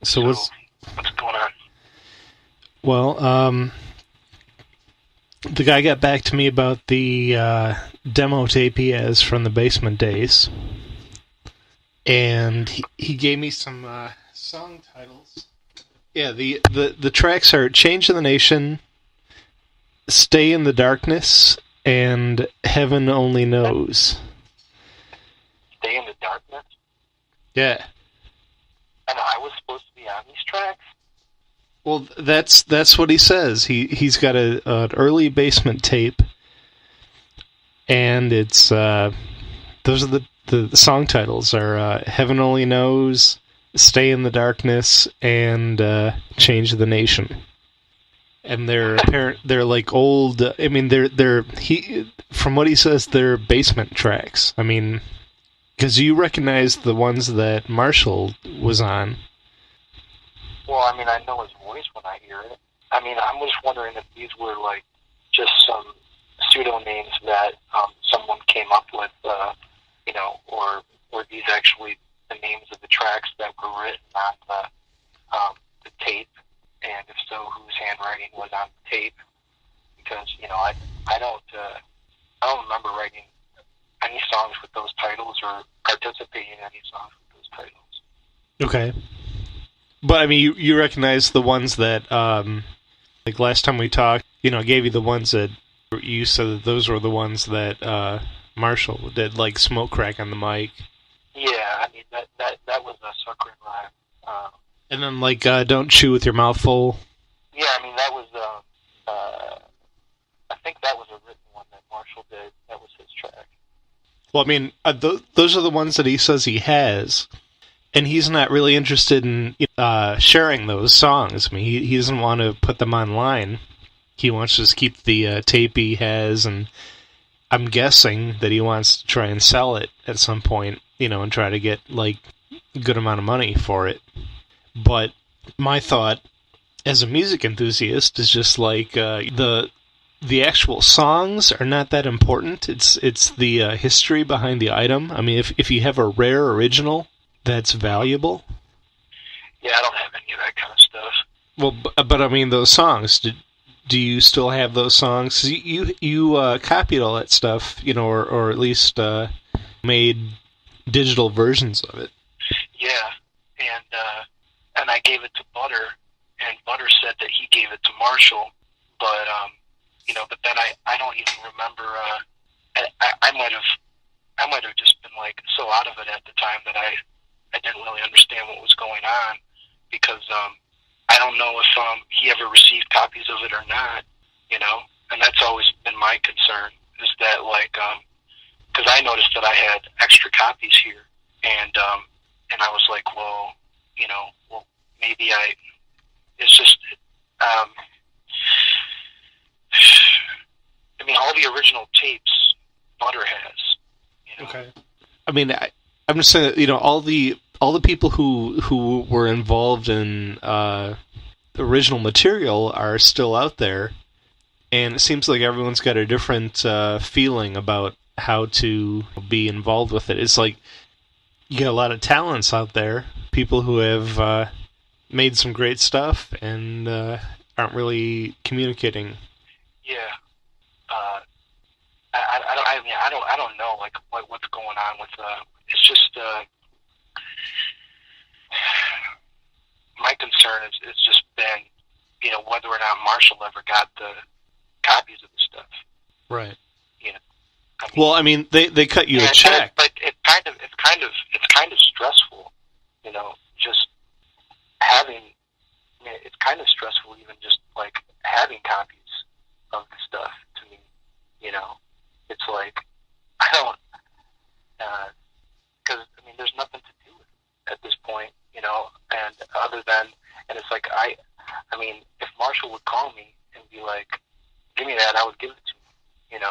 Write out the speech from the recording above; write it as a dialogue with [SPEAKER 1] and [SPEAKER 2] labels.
[SPEAKER 1] So what's
[SPEAKER 2] going on?
[SPEAKER 1] well, the guy got back to me about the demo tape he has from the basement days, and he gave me some song titles. Yeah, the tracks are "Change of the Nation," "Stay in the Darkness," and "Heaven Only Knows."
[SPEAKER 2] Stay in the Darkness?
[SPEAKER 1] Yeah.
[SPEAKER 2] And I was supposed to be on these tracks?
[SPEAKER 1] Well, that's what he says. He's got an early basement tape, and it's those are the song titles are "Heaven Only Knows," "Stay in the Darkness," and "Change the Nation." And they're like old. I mean, from what he says, they're basement tracks. I mean, because you recognize the ones that Marshall was on.
[SPEAKER 2] Well, I mean, I know his voice when I hear it. I mean, I'm just wondering if these were like just some pseudonames that someone came up with, or were these actually the names of the tracks that were written on the tape, and if so, whose handwriting was on the tape? Because I don't remember writing any songs with those titles or participating in any songs with those titles.
[SPEAKER 1] Okay. But, I mean, you recognize the ones that, like last time we talked, I gave you the ones that you said that those were the ones that Marshall did, like Smoke Crack on the Mic.
[SPEAKER 2] Yeah, I mean, that was a sucker and rhyme.
[SPEAKER 1] And then, like, Don't Chew With Your Mouth Full.
[SPEAKER 2] Yeah, I mean, that was, I think that was a written one that Marshall did. That was his track.
[SPEAKER 1] Well, I mean, those are the ones that he says he has. And he's not really interested in sharing those songs. I mean, he doesn't want to put them online. He wants to just keep the tape he has, and I'm guessing that he wants to try and sell it at some point, and try to get, like, a good amount of money for it. But my thought, as a music enthusiast, is just like the actual songs are not that important. It's the history behind the item. I mean, if you have a rare original that's valuable.
[SPEAKER 2] Yeah, I don't have any of that kind of stuff.
[SPEAKER 1] Well, but I mean, those songs. Do you still have those songs? 'Cause you copied all that stuff, or at least made digital versions of it.
[SPEAKER 2] Yeah, and I gave it to Butter, and Butter said that he gave it to Marshall, but but then I don't even remember. I might have just been like so out of it at the time that I didn't really understand what was going on, because I don't know if he ever received copies of it or not, and that's always been my concern, is that, like, because I noticed that I had extra copies here, and I was like, well, maybe it's just, I mean, all the original tapes Butter has,
[SPEAKER 1] Okay. I mean, I'm just saying that, all the people who were involved in the original material are still out there, and it seems like everyone's got a different feeling about how to be involved with it. It's like you got a lot of talents out there, people who have made some great stuff and aren't really communicating.
[SPEAKER 2] Yeah. I don't know, like, what's going on with it's just my concern is just been whether or not Marshall ever got the copies of the stuff.
[SPEAKER 1] Right.
[SPEAKER 2] I mean,
[SPEAKER 1] well, I mean, they cut you a check.
[SPEAKER 2] But it's kind of stressful, just having. I mean, it's kind of stressful even just like having copies of the stuff to me. It's like I don't, because I mean, there's nothing to do with it at this point, and and it's like I mean, if Marshall would call me and be like, "Give me that," I would give it to him,